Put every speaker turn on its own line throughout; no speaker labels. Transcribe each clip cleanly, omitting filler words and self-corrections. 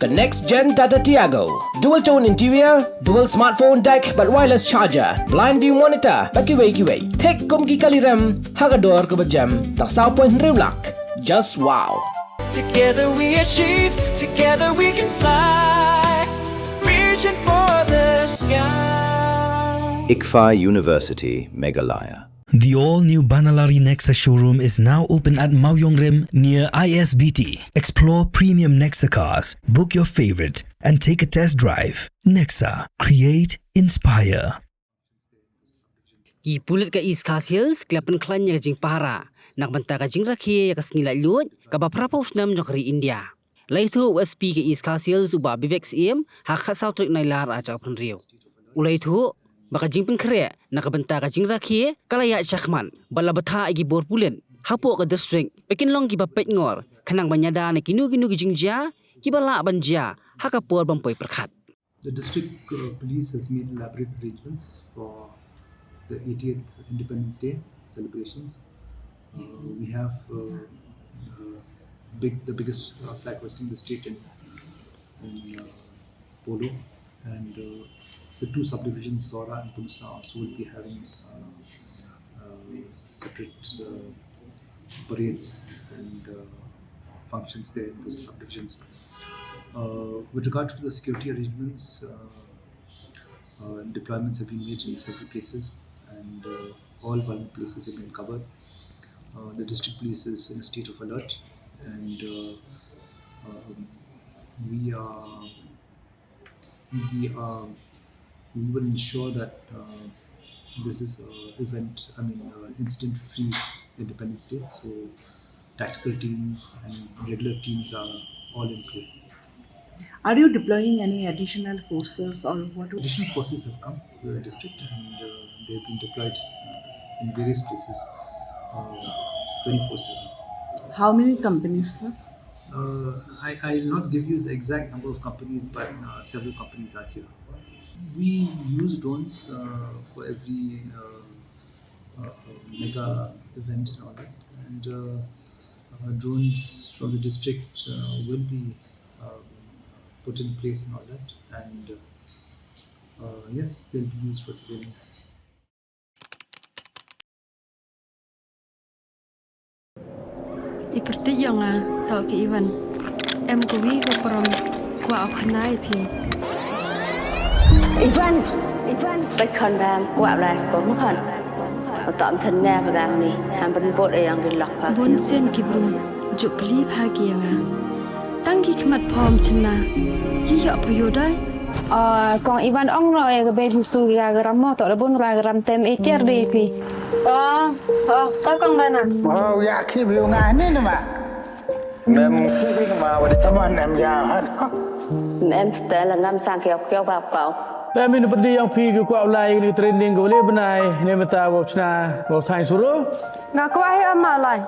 The next-gen Tata Tiago. Dual-tone interior, dual smartphone deck but wireless charger, blind view monitor, pakiway. Tek kum ki kaliram, hagador ko bajam, tak sao point rewlak. Just wow.
Together we achieve, together we can fly, reaching for the sky.
ICFA University, Meghalaya.
The all-new Banalari Nexa showroom is now open at Mauyongrim near ISBT. Explore premium Nexa cars, book your favorite, and take a test drive. Nexa. Create, inspire.
Ki Pulit ka East Hills, klapan Pynkhlaiñ ya Jingpahara. Nakbanta ka Rakhe ya Sngi lut, ka baprapos nam jokri India. Laitu USP ka East Hills uba bivex hak South nailar aja penriu. Ulaitu baka Jingpahara nakabanta ka Rakhe kalaya Shakman balabata igi bor Pulit hapo ka district pekinlong ki bapet ngor kanang banyada na kinu ki jingja ki bala banja hakapor bampoy perkhat.
The district police has made elaborate arrangements for the 80th Independence Day celebrations. We have the biggest flag hoisting district in Polo, and the two subdivisions, Sora and Pulit, also will be having separate parades and functions there in those subdivisions. With regard to the security arrangements, deployments have been made in several places, and all vulnerable places have been covered. The district police is in a state of alert, and we will ensure that this is incident-free Independence Day. So tactical teams and regular teams are all in place.
Are you deploying any additional forces or what?
Additional forces have come to the district, and they have been deployed in various places 24/7.
How many companies, sir?
I will not give you the exact number of companies, but several companies are here. We use drones for every mega event and all that, and drones from the district will be put in place and all that, and yes, they'll be used for surveillance.
Iperti yang tau ki Ivan, kowi ko perom kwa akhanai pi.
Ivan,ไปคอนแรมกว่าลายสกอมกันตอนฉันแน่พลังนี่ทำเป็นบทอย่างกินหลักพา
บนเส้นกิบรุงจุกลีพาเกียงตั้งกี่ขมัดพร้อมชนะยี่หยอกพยได้
กองอีวันอ่องเราเองก็เป็นผู้สู้ยากระมอต่อระบุนรายกระเต็มเอเทียร์ดีพี่ก็กองกันนะ
อยากคิดวิวงานนี่นะมาแม่คิดวิ่งมาวันนี้ตะวันแอมยาวฮะ
แม่สเตลล์งามสร้างเกี่ยวกับเก่า
Saya minum pedih yang pergi ke kuat ulai ni training ke boleh benai ni mata bau cina bau sains suruh.
Ngak kuat amal lai.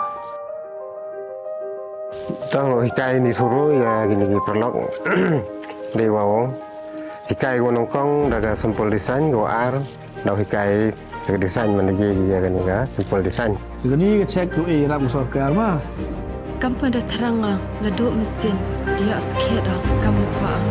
Tang hikai ni suruh ya gini perlok dewa wong. Hikai gua nongkong daga sempol desain gua ar, dah hikai segi desain mana je dia kan ya sempol desain.
Segini ke cek tu ram musor ke arma.
Kampung dah terang laduk mesin dia sikit dah kamu kuat.